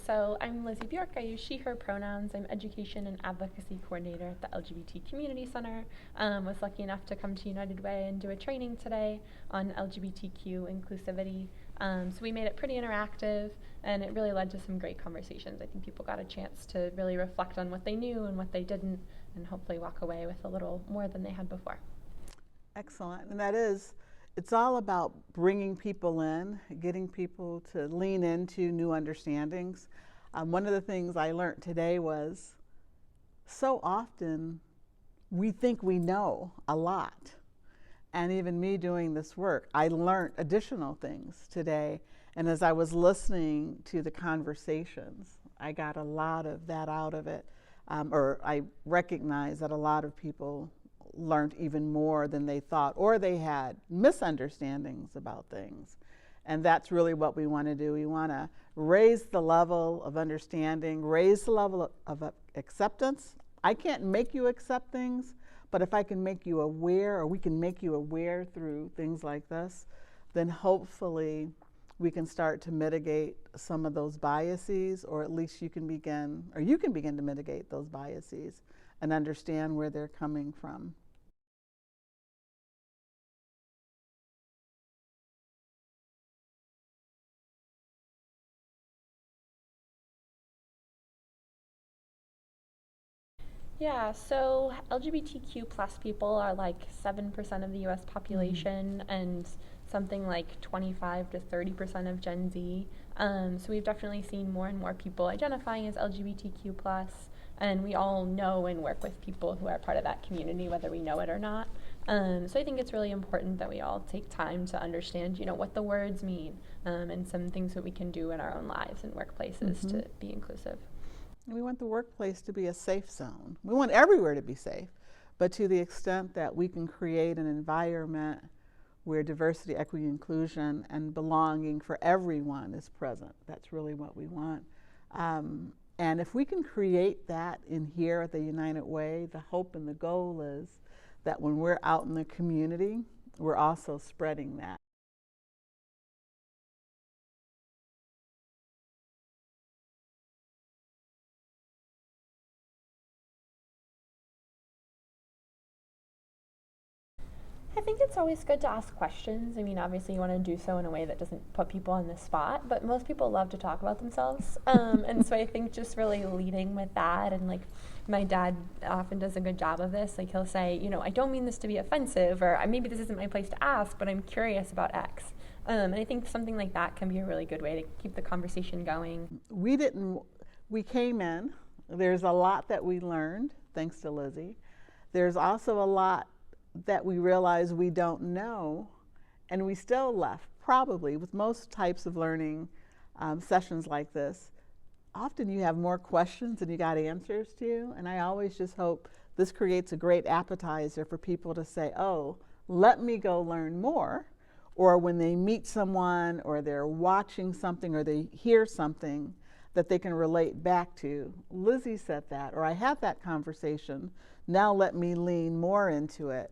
So I'm Lizzie Bjork. I use she, her pronouns. I'm Education and Advocacy Coordinator at the LGBT Community Center. Was lucky enough to come to United Way and do a training today on LGBTQ inclusivity. So we made it pretty interactive, and it really led to some great conversations. I think people got a chance to really reflect on what they knew and what they didn't, and hopefully walk away with a little more than they had before. Excellent, and it's all about bringing people in, getting people to lean into new understandings. One of the things I learned today was so often we think we know a lot. And even me doing this work, I learned additional things today. And as I was listening to the conversations, I got a lot of that out of it. Or I recognized that a lot of people learned even more than they thought, or they had misunderstandings about things. And that's really what we want to do. We want to raise the level of understanding, raise the level of acceptance. I can't make you accept things, but if I can make you aware, or we can make you aware through things like this, then hopefully we can start to mitigate some of those biases, or at least you can begin to mitigate those biases and understand where they're coming from. Yeah, so LGBTQ plus people are like 7% of the US population and something like 25 to 30% of Gen Z. So we've definitely seen more and more people identifying as LGBTQ plus, and we all know and work with people who are part of that community, whether we know it or not. So I think it's really important that we all take time to understand, what the words mean, and some things that we can do in our own lives and workplaces to be inclusive. We want the workplace to be a safe zone. We want everywhere to be safe, but to the extent that we can create an environment where diversity, equity, inclusion, and belonging for everyone is present. That's really what we want. And if we can create that in here at the United Way, the hope and the goal is that when we're out in the community, we're also spreading that. I think it's always good to ask questions. I mean, obviously, you want to do so in a way that doesn't put people on the spot, but most people love to talk about themselves. And so I think just really leading with that, and like my dad often does a good job of this. Like he'll say, I don't mean this to be offensive, or maybe this isn't my place to ask, but I'm curious about X. And I think something like that can be a really good way to keep the conversation going. We came in, there's a lot that we learned, thanks to Lizzie. There's also a lot that we realize we don't know, and we still left. Probably with most types of learning sessions like this, often you have more questions than you got answers to, and I always just hope this creates a great appetizer for people to say, oh, let me go learn more, or when they meet someone or they're watching something or they hear something that they can relate back to. Lizzie said that, or I had that conversation, now let me lean more into it.